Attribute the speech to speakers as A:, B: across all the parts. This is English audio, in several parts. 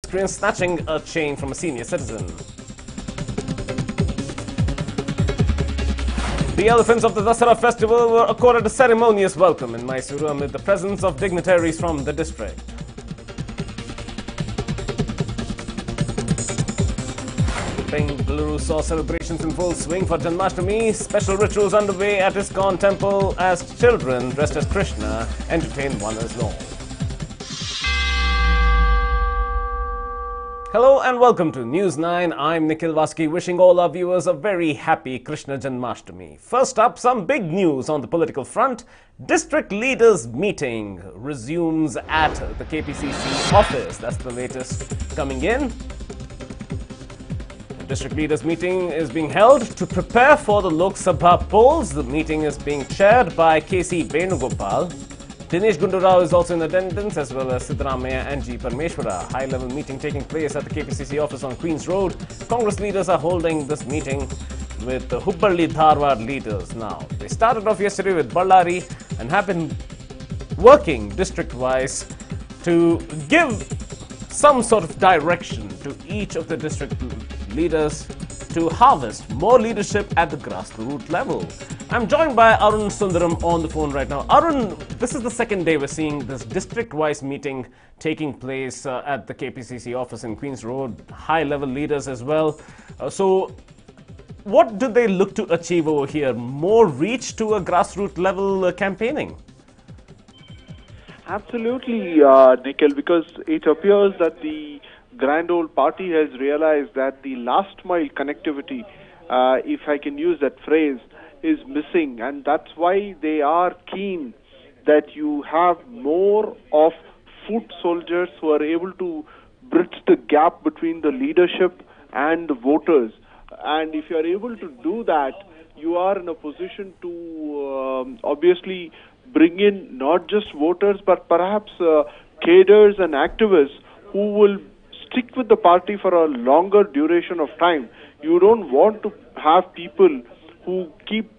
A: experienced snatching a chain from a senior citizen. The elephants of the Dasara festival were accorded a ceremonious welcome in Mysore amid the presence of dignitaries from the district. Bengaluru saw celebrations in full swing for Janmashtami. Special rituals underway at ISKCON temple as children dressed as Krishna entertained one as Lord. Hello and welcome to News 9. I'm Nikhil Vaski, wishing all our viewers a very happy Krishna Janmashtami. First up, some big news on the political front. District leaders meeting resumes at the KPCC office. That's the latest coming in. The district leaders meeting is being held to prepare for the Lok Sabha polls. The meeting is being chaired by KC Venugopal. Dinesh Gundurao is also in attendance, as well as Siddaramaiah and G. Parmeshwara. High-level meeting taking place at the KPCC office on Queen's Road. Congress leaders are holding this meeting with the Hubballi Dharwad leaders now. They started off yesterday with Ballari and have been working district-wise to give some sort of direction to each of the district leaders to harvest more leadership at the grassroots level. I'm joined by Arun Sundaram on the phone right now. Arun, this is the second day we're seeing this district-wise meeting taking place at the KPCC office in Queen's Road. High-level leaders as well. So what do they look to achieve over here? More reach to a grassroots level campaigning?
B: Absolutely, Nikhil, because it appears that the grand old party has realized that the last mile connectivity, if I can use that phrase, is missing, and that's why they are keen that you have more of foot soldiers who are able to bridge the gap between the leadership and the voters. And if you are able to do that, you are in a position to obviously bring in not just voters but perhaps cadres and activists who will stick with the party for a longer duration of time. You don't want to have people who keep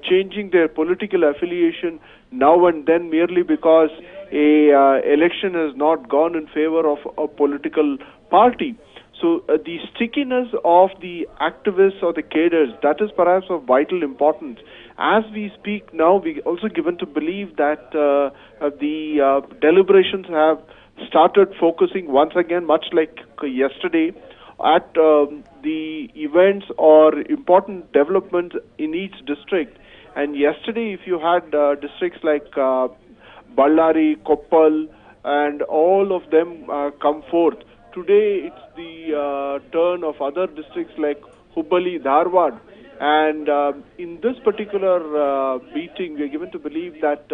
B: changing their political affiliation now and then merely because a election has not gone in favor of a political party. So the stickiness of the activists or the cadres, that is perhaps of vital importance. As we speak now, we also given to believe that the deliberations have started focusing once again, much like yesterday, at the events or important developments in each district. And yesterday, if you had districts like Ballari, Koppal, and all of them come forth, today it's the turn of other districts like Hubballi, Dharwad. And in this particular meeting, we are given to believe that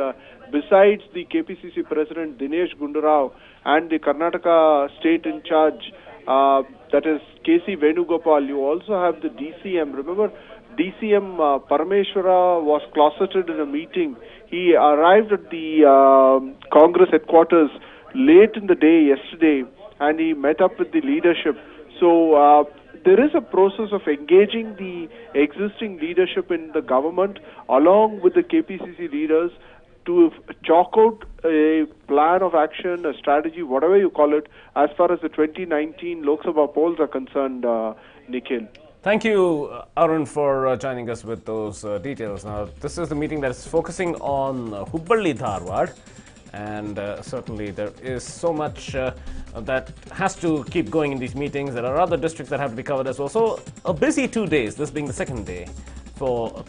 B: besides the KPCC President Dinesh Gundurao and the Karnataka state in charge, that is KC Venugopal, you also have the DCM. Remember, DCM Parmeshwara was closeted in a meeting. He arrived at the Congress headquarters late in the day yesterday, and he met up with the leadership. So there is a process of engaging the existing leadership in the government along with the KPCC leaders to chalk out a plan of action, a strategy, whatever you call it, as far as the 2019 Lok Sabha polls are concerned, Nikhil.
A: Thank you, Arun, for joining us with those details. Now, this is the meeting that is focusing on Hubballi Dharwad, and certainly there is so much that has to keep going in these meetings. There are other districts that have to be covered as well. So, a busy 2 days, this being the second day for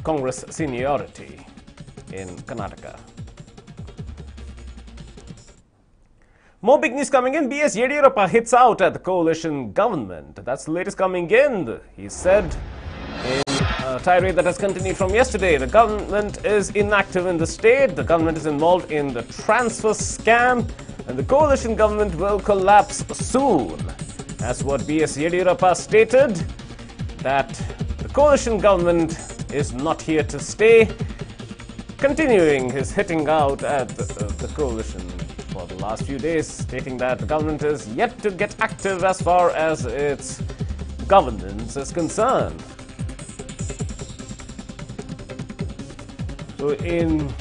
A: Congress seniority in Karnataka. More big news coming in. B.S. Yeddyurappa hits out at the coalition government. That's the latest coming in. He said in a tirade that has continued from yesterday, the government is inactive in the state, the government is involved in the transfer scam, and the coalition government will collapse soon. That's what B.S. Yeddyurappa stated, that the coalition government is not here to stay, continuing his hitting out at the coalition for the last few days, stating that the government is yet to get active as far as its governance is concerned. So in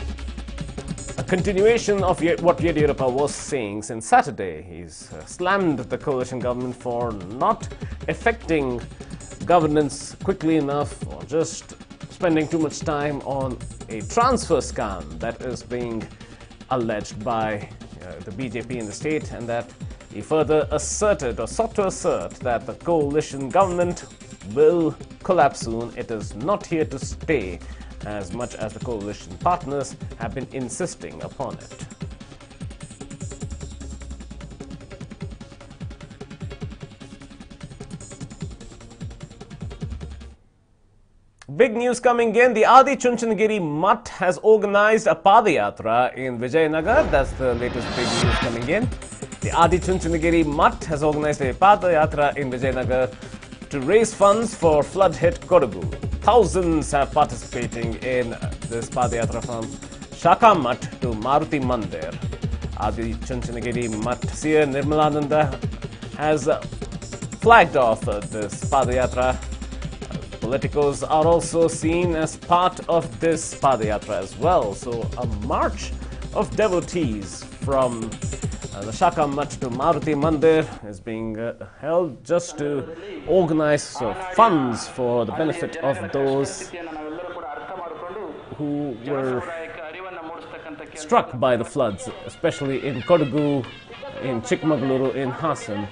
A: a continuation of what Yeddyurappa was saying since Saturday. He's slammed the coalition government for not effecting governance quickly enough, or just spending too much time on a transfer scam that is being alleged by the BJP in the state, and that he further asserted or sought to assert that the coalition government will collapse soon. It is not here to stay, as much as the coalition partners have been insisting upon it. Big news coming in. The Adi Chunchanagiri Mutt has organized a Padayatra in Vijayanagar. That's the latest big news coming in. The Adi Chunchanagiri Mutt has organized a Padayatra in Vijayanagar to raise funds for flood-hit Kodagu. Thousands have participating in this Padayatra from Shaka Mutt to Maruti Mandir. Adi Chunchanagiri Mutt Seer Nirmalananda has flagged off this Padayatra. Politicos are also seen as part of this Padayatra as well. So a march of devotees from the Shaka Mutt to Maruti Mandir is being held just to organize funds for the benefit of those who were struck by the floods, especially in Kodagu, in Chikmagaluru, in Hassan.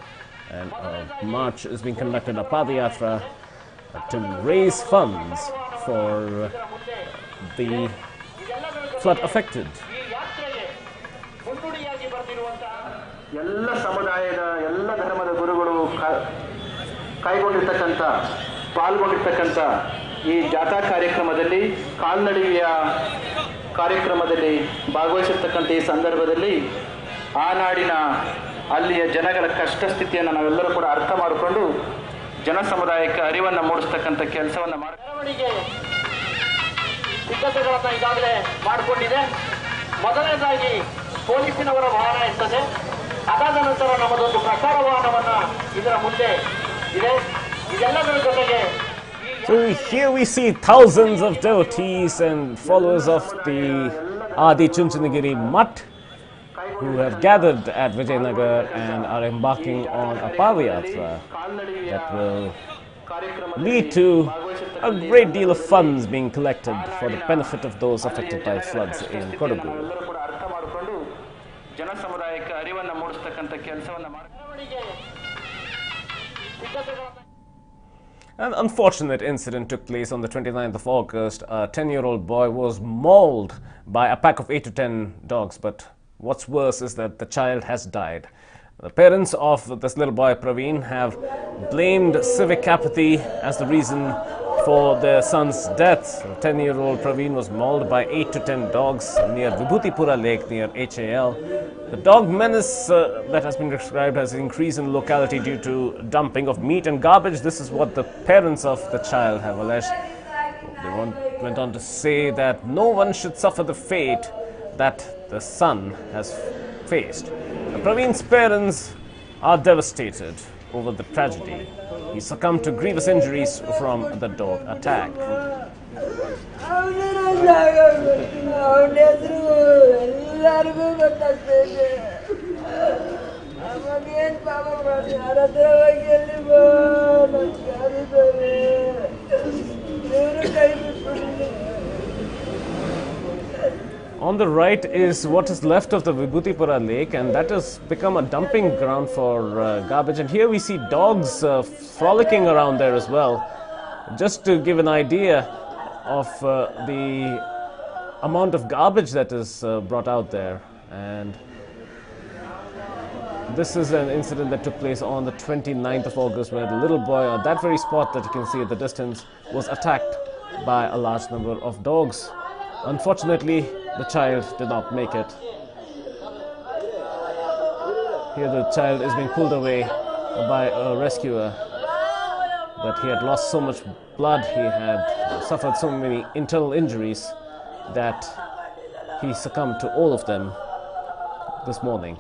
A: And a march is being conducted, a Padayatra, to raise funds for the flood affected.
C: ಎಲ್ಲ ಸಮುದಾಯದ ಎಲ್ಲ ಧರ್ಮದ ಗುರುಗಳು ಕೈಗೊಂಡಿರ್ತಕ್ಕಂಥ ಪಾಲ್ಗೊಂಡಿರ್ತಕ್ಕಂಥ ಈ ಜಾಥಾ ಕಾರ್ಯಕ್ರಮದಲ್ಲಿ ಕಾಲ್ನಡಿಗೆಯ ಕಾರ್ಯಕ್ರಮದಲ್ಲಿ ಭಾಗವಹಿಸಿರ್ತಕ್ಕಂಥ ಈ ಸಂದರ್ಭದಲ್ಲಿ ಆ ನಾಡಿನ ಅಲ್ಲಿಯ ಜನಗಳ ಕಷ್ಟ ಸ್ಥಿತಿಯನ್ನು ನಾವೆಲ್ಲರೂ ಕೂಡ ಅರ್ಥ ಮಾಡಿಕೊಂಡು ಜನ ಸಮುದಾಯಕ್ಕೆ ಅರಿವನ್ನು ಮೂಡಿಸ್ತಕ್ಕಂಥ ಕೆಲಸವನ್ನು ಮೆರವಣಿಗೆ ಸಿದ್ಧತೆಗಳನ್ನು ಈಗಾಗಲೇ ಮಾಡಿಕೊಂಡಿದೆ. ಮೊದಲನೇದಾಗಿ ಪೊಲೀಸಿನವರ ವಾಹನ ಇರ್ತದೆ. ಅದಾದ ನಂತರ ನಮ್ಮದೊಂದು ಪ್ರಚಾರ ವಾಹನವನ್ನು ಇದರ ಮುಂದೆ ಇದೆ. ಇದೆಲ್ಲದರ ಜೊತೆಗೆ
A: So here we see thousands of devotees and followers of the Adi Chunchanagiri Mutt who have gathered at Vijayanagar and are embarking on a Padayatra that will lead to a great deal of funds being collected for the benefit of those affected by floods in Kodagu. An unfortunate incident took place on the 29th of August. A 10-year-old boy was mauled by a pack of 8 to 10 dogs, but what's worse is that the child has died. The parents of this little boy, Praveen, have blamed civic apathy as the reason for their son's death. 10-year-old Praveen was mauled by 8 to 10 dogs near Vibhutipura Lake near HAL. The dog menace that has been described as an increase in the locality due to dumping of meat and garbage. This is what the parents of the child have alleged. They went on to say that no one should suffer the fate that the son has faced. Praveen's parents are devastated over the tragedy. He succumbed to grievous injuries from the dog attack. On the right is what is left of the Vibhutipura Lake, and that has become a dumping ground for garbage. And here we see dogs frolicking around there as well. Just to give an idea of the amount of garbage that is brought out there. And this is an incident that took place on the 29th of August, where the little boy on that very spot that you can see at the distance was attacked by a large number of dogs. Unfortunately, the child did not make it. Here the child is being pulled away by a rescuer, but he had lost so much blood, he had suffered so many internal injuries that he succumbed to all of them this morning.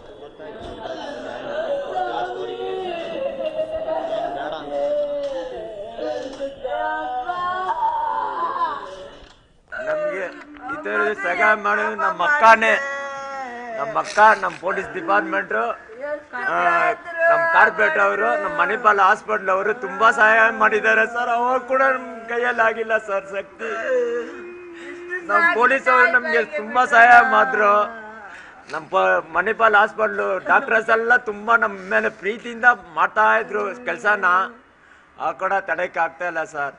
D: ಸಗ ಮಾಡು ನಮ್ಮ ಮಕ್ಕನೇ ನಮ್ಮ ಅಕ್ಕ, ನಮ್ಮ police department, ನಮ್ಮ corporate ಅವರು, ನಮ್ಮ Manipal hospital ಅವರು ತುಂಬಾ ಸಹಾಯ ಮಾಡಿದ್ದಾರೆ ಸರ್. ಅವಾಗ ಕೂಡ ನಮ್ಮ ಕೈಯಲ್ಲಿ ಆಗಿಲ್ಲ ಸರ್ ಶಕ್ತಿ. ನಮ್ಮ ಪೊಲೀಸ್ ಅವರು ನಮ್ಗೆ ತುಂಬಾ ಸಹಾಯ ಮಾಡಿದ್ರು. ನಮ್ಮ ಮಣಿಪಾಲ್ ಹಾಸ್ಪಿಟ್ಲು ಡಾಕ್ಟರ್ಸ್ ಎಲ್ಲ ತುಂಬಾ ನಮ್ಮ ಮೇಲೆ ಪ್ರೀತಿಯಿಂದ ಮಾಡ್ತಾ ಇದ್ರು ಕೆಲಸನ. ಆ ಕೂಡ ತಡೆಯಕ್ಕೆ ಆಗ್ತಾ ಇಲ್ಲ ಸರ್.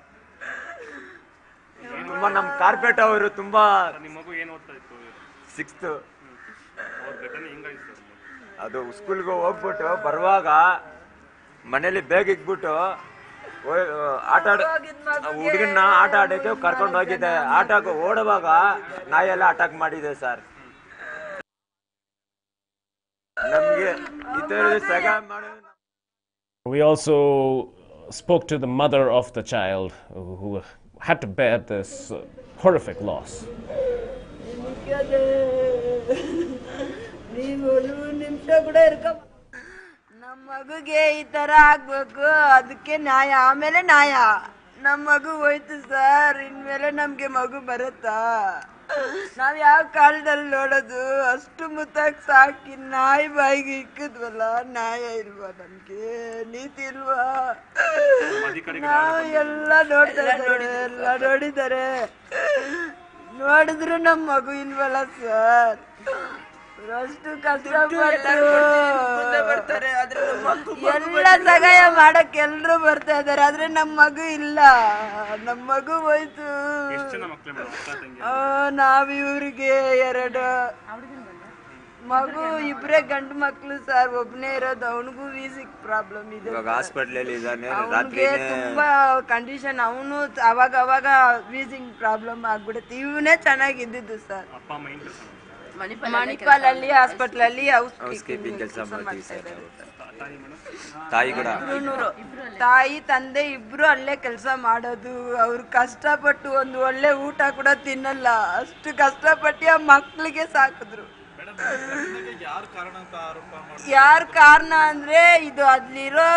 D: ತುಂಬಾ ನಮ್ಮ ಕಾರ್ಪೊರೇಟ್ ಅವರು ತುಂಬಾ.
E: ನಿಮ್ಮ ಮಗು ಏನು ಓದ್ತಾ ಇತ್ತು?
D: 6th. ಅದು ಸ್ಕೂಲ್ಗೆ ಹೋಗ್ಬಿಟ್ಟು ಬರುವಾಗ ಮನೇಲಿ ಬೇಗ ಇಕ್ಬಿಟ್ಟು ಹುಡುಗನ್ನ ಆಟ ಆಡಕ್ಕೆ ಕರ್ಕೊಂಡು ಹೋಗಿದ್ದೆ. ಆಟಕ್ಕೆ ಓಡುವಾಗ ನಾಯೆಲ್ಲ ಅಟ್ಯಾಕ್ ಮಾಡಿದೆ ಸರ್. ನಮ್ಗೆ ಈ ತರ ಸಹಾಯ ಮಾಡಿ.
A: We also spoke to the mother of the child who had to bear this horrific loss.
F: ನಮ್ಮ ಮಗುಗೆ ಈ ತರ ಆಗ್ಬೇಕು, ಅದಕ್ಕೆ ನ್ಯಾಯ, ಆಮೇಲೆ ನ್ಯಾಯ. ನಮ್ಮ ಮಗು ಹೋಯ್ತು ಸರ್, ಇನ್ಮೇಲೆ ನಮ್ಗೆ ಮಗು ಬರುತ್ತಾ? ನಾವ್ ಯಾವ ಕಾಲದಲ್ಲಿ ನೋಡೋದು? ಅಷ್ಟು ಮುತ್ತಾಗಿ ಸಾಕಿ ನಾಯಿ ಬಾಯಿಗೆ ಇಕ್ಕಿದ್ವಲ್ಲ, ನ್ಯಾಯ ಇಲ್ವಾ? ನಮ್ಗೆ ನೀತಿ ಇಲ್ವಾ? ನಾವು ಎಲ್ಲ ನೋಡ್ತಾ ಇದ್ದಾರೆ, ಎಲ್ಲ ನೋಡಿದ್ದಾರೆ, ನೋಡಿದ್ರು ನಮ್ಮ ಮಗು ಇಲ್ವಲ್ಲ ಸರ್. ಅಷ್ಟು ಕಷ್ಟಪಟ್ಟು ಎಲ್ಲ ಸಹಾಯ ಮಾಡಕ್ ಎಲ್ರು ಬರ್ತಾ ಇದಾರೆ, ಆದ್ರೆ ನಮ್ ಮಗು ಇಲ್ಲ. ನಮ್ ಮಗು ಹೋಯ್ತು. ನಾವ್ ಇವ್ರಿಗೆ 2 ಮಗು, ಇಬ್ರೇ ಗಂಡು ಮಕ್ಳು ಸರ್. ಒಬ್ನೇ ಇರೋದು, ಅವನಿಗೂ ವೀಸಿಕ್ ಪ್ರಾಬ್ಲಮ್ ಇದೆ. ಅವನಿಗೆ ತುಂಬಾ ಕಂಡೀಷನ್. ಅವನು ಅವಾಗ ವೀಸಿಂಗ್ ಪ್ರಾಬ್ಲಮ್ ಆಗ್ಬಿಡುತ್ತೆ. ಇವನೇ ಚೆನ್ನಾಗಿದ್ದು ಸರ್. ಮಣಿಪಾಲ್ ಅಲ್ಲಿ ಹಾಸ್ಪಿಟಲ್ ಅಲ್ಲಿ ಹೌಸ್ ಕೀಪಿಂಗ್ ಕೆಲಸ ಮಾಡ್ತಾರೆ. ತಾಯಿ ತಂದೆ ಇಬ್ರು ಅಲ್ಲೇ ಕೆಲಸ ಮಾಡೋದು. ಅವ್ರು ಕಷ್ಟಪಟ್ಟು ಒಂದು ಒಳ್ಳೆ ಊಟ ಕೂಡ ತಿನ್ನಲ್ಲ, ಅಷ್ಟು ಕಷ್ಟಪಟ್ಟು ಆ ಮಕ್ಳಿಗೆ ಸಾಕಿದ್ರು. ಯಾರ್ ಕಾರಣ ಅಂದ್ರೆ ಇದು ಅಲ್ಲಿರೋ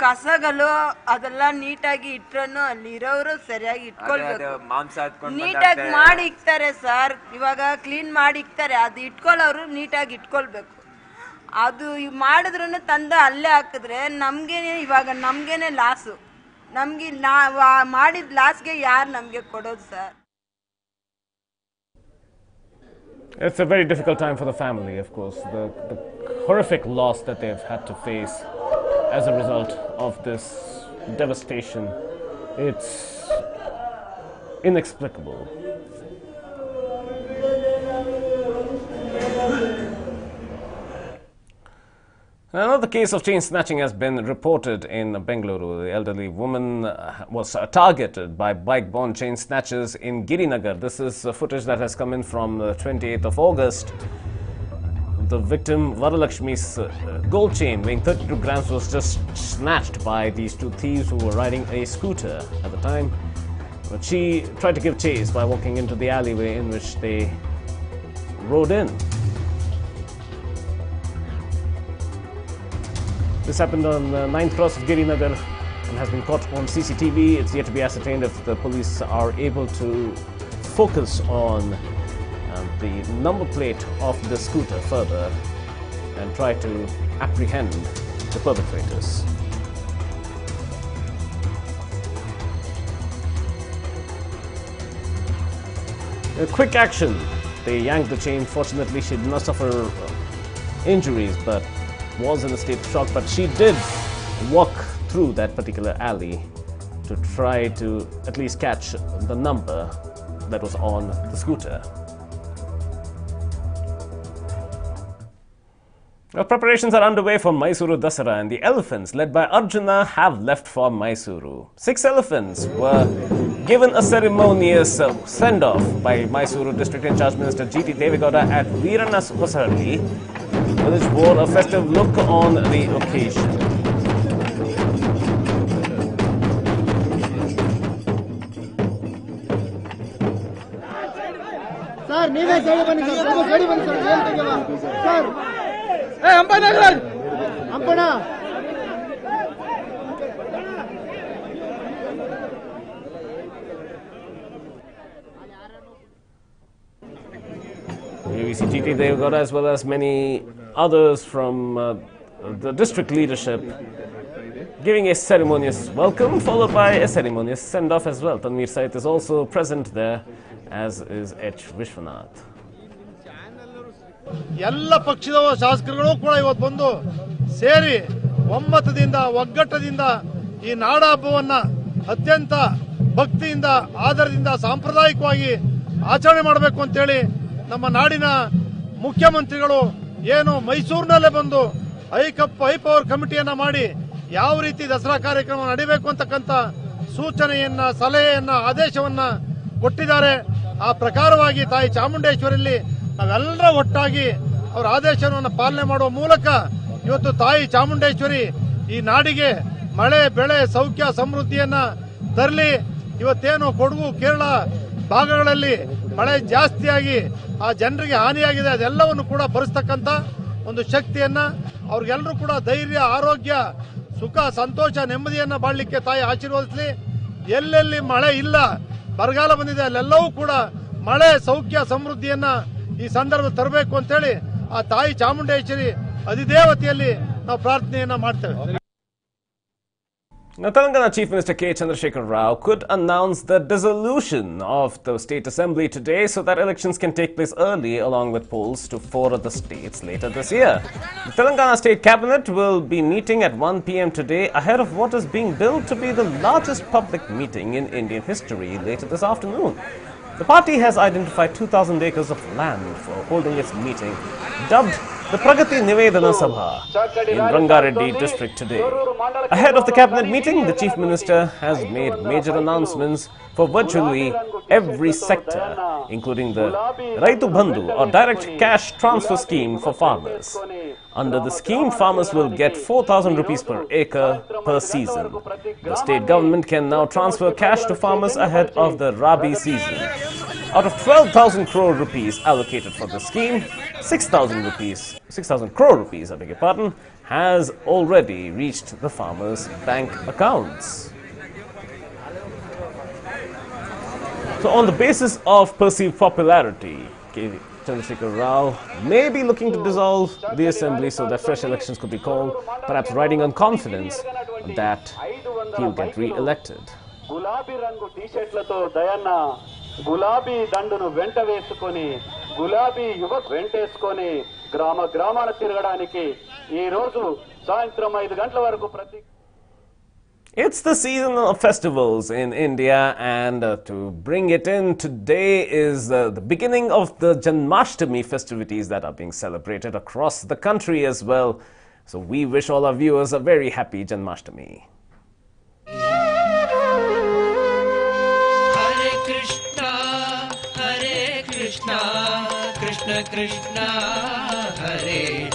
F: ಕಸಗಳು ಅದೆಲ್ಲ ನೀಟಾಗಿ ಇಟ್ರನು ಅಲ್ಲಿರೋರು ಸರಿಯಾಗಿ ಇಟ್ಕೊಳ್ಬೇಕು. ನೀಟಾಗಿ ಮಾಡಿ ಇಕ್ತಾರೆ ಸರ್, ಇವಾಗ ಕ್ಲೀನ್ ಮಾಡಿ ಇಕ್ತಾರೆ, ಅದು ಇಟ್ಕೊಳ್ಳೋರು ನೀಟಾಗಿ ಇಟ್ಕೊಳ್ಬೇಕು. ಅದು ಮಾಡಿದ್ರು ತಂದು ಅಲ್ಲೇ ಹಾಕಿದ್ರೆ ನಮ್ಗೇನೆ ಇವಾಗ ನಮ್ಗೇನೆ ಲಾಸು. ನಮ್ಗೆ ನಾವು ಮಾಡಿದ ಲಾಸ್ಗೆ ಯಾರು ನಮ್ಗೆ ಕೊಡೋದು sir?
A: It's a very difficult time for the family, of course. The horrific loss that they've had to face as a result of this devastation, it's inexplicable. Another case of chain snatching has been reported in Bengaluru. The elderly woman was targeted by bike-borne chain snatchers in Girinagar. This is footage that has come in from the 28th of August. The victim, Varalakshmi's gold chain weighing 32 grams was just snatched by these 2 thieves who were riding a scooter at the time. But she tried to give chase by walking into the alleyway in which they rode in. This happened on 9th Cross of Girinagar and has been caught on CCTV. It's yet to be ascertained if the police are able to focus on the number plate of the scooter further and try to apprehend the perpetrators. A quick action. They yanked the chain. Fortunately, she did not suffer injuries, but was in a state of shock. But she did walk through that particular alley to try to at least catch the number that was on the scooter. Preparations are underway for Mysore Dasara, and the elephants led by Arjuna have left for Mysuru. 6 elephants were given a ceremonious send-off by Mysuru District in Charge Minister G.T. Devegowda at Veeranaswasarli, which wore a festive look on the occasion.
G: Sir, ನೀವೇ ಗಾಡಿ ಬನ್ನಿ sir, ಸ್ವಲ್ಪ ಗಾಡಿ ಬನ್ನಿ sir, ಏನು ತೆಗೆಯಲ್ಲ sir. Ampanna Ampanna
A: Here we DC GT Devgowda as well as many others from the district leadership giving a ceremonious welcome, followed by a ceremonious send-off as well. Tanveer Saith is also present there, as is H. Vishwanath.
G: ಎಲ್ಲ ಪಕ್ಷದ ಶಾಸಕರುಗಳು ಕೂಡ ಇವತ್ತು ಬಂದು ಸೇರಿ ಒಮ್ಮತದಿಂದ ಒಗ್ಗಟ್ಟದಿಂದ ಈ ನಾಡ ಹಬ್ಬವನ್ನ ಅತ್ಯಂತ ಭಕ್ತಿಯಿಂದ ಆದರದಿಂದ ಸಾಂಪ್ರದಾಯಿಕವಾಗಿ ಆಚರಣೆ ಮಾಡಬೇಕು ಅಂತೇಳಿ ನಮ್ಮ ನಾಡಿನ ಮುಖ್ಯಮಂತ್ರಿಗಳು ಏನು ಮೈಸೂರಿನಲ್ಲೇ ಬಂದು ಹೈ ಪವರ್ ಕಮಿಟಿಯನ್ನ ಮಾಡಿ ಯಾವ ರೀತಿ ದಸರಾ ಕಾರ್ಯಕ್ರಮ ನಡೀಬೇಕು ಅಂತಕ್ಕಂಥ ಸೂಚನೆಯನ್ನ ಸಲಹೆಯನ್ನ ಆದೇಶವನ್ನ ಕೊಟ್ಟಿದ್ದಾರೆ. ಆ ಪ್ರಕಾರವಾಗಿ ತಾಯಿ ಚಾಮುಂಡೇಶ್ವರಿಯಲ್ಲಿ ನಾವೆಲ್ಲರ ಒಟ್ಟಾಗಿ ಅವರ ಆದೇಶವನ್ನು ಪಾಲನೆ ಮಾಡುವ ಮೂಲಕ ಇವತ್ತು ತಾಯಿ ಚಾಮುಂಡೇಶ್ವರಿ ಈ ನಾಡಿಗೆ ಮಳೆ ಬೆಳೆ ಸೌಖ್ಯ ಸಮೃದ್ಧಿಯನ್ನ ತರಲಿ. ಇವತ್ತೇನು ಕೊಡಗು ಕೇರಳ ಭಾಗಗಳಲ್ಲಿ ಮಳೆ ಜಾಸ್ತಿಯಾಗಿ ಆ ಜನರಿಗೆ ಹಾನಿಯಾಗಿದೆ, ಅದೆಲ್ಲವನ್ನು ಕೂಡ ಭರಿಸ್ತಕ್ಕಂಥ ಒಂದು ಶಕ್ತಿಯನ್ನ ಅವ್ರಿಗೆಲ್ಲರೂ ಕೂಡ ಧೈರ್ಯ ಆರೋಗ್ಯ ಸುಖ ಸಂತೋಷ ನೆಮ್ಮದಿಯನ್ನ ಬಾಳ್ಲಿಕ್ಕೆ ತಾಯಿ ಆಶೀರ್ವದಿಸಲಿ. ಎಲ್ಲೆಲ್ಲಿ ಮಳೆ ಇಲ್ಲ ಬರಗಾಲ ಬಂದಿದೆ ಅಲ್ಲೆಲ್ಲವೂ ಕೂಡ ಮಳೆ ಸೌಖ್ಯ ಸಮೃದ್ಧಿಯನ್ನ ಈ ಸಂದರ್ಭ ತರಬೇಕು ಅಂತೇಳಿ ಆ ತಾಯಿ ಚಾಮುಂಡೇಶ್ವರಿ ಅಧಿದೇವತೆಯಲ್ಲಿ ನಾವು ಪ್ರಾರ್ಥನೆಯನ್ನ ಮಾಡ್ತೇವೆ.
A: Now, Telangana Chief Minister K. Chandrasekhar Rao could announce the dissolution of the State Assembly today so that elections can take place early along with polls to 4 other states later this year. The Telangana State Cabinet will be meeting at 1 p.m. today ahead of what is being billed to be the largest public meeting in Indian history later this afternoon. The party has identified 2,000 acres of land for holding its meeting, dubbed the Pragati Nivedana Sabha in Rangareddy district today. Ahead of the cabinet meeting, the Chief Minister has made major announcements for virtually every sector, including the Raitu Bandhu or direct cash transfer scheme for farmers. Under the scheme, farmers will get 4,000 rupees per acre per season. The state government can now transfer cash to farmers ahead of the Rabi season. Out of 12,000 crore rupees allocated for the scheme, 6,000 crore rupees, I beg your pardon, has already reached the farmers' bank accounts. So on the basis of perceived popularity, K. Chandrasekhar Rao may be looking to dissolve the assembly so that fresh elections could be called, perhaps riding on confidence that he'll get re-elected.
E: గులాబీ రంగు టీ-షర్ట్లతో దయన్న గులాబీ దండును వెంట వేసుకొని గులాబీ యువక్ వెంటేసుకొని గ్రామాల తిరగడానికి ఈ రోజు సాయంత్రం 5 గంటల వరకు ప్రతి
A: It's the season of festivals in India, and to bring it in, today is the beginning of the Janmashtami festivities that are being celebrated across the country as well. So we wish all our viewers a very happy Janmashtami.
H: Krishna Krishna Hare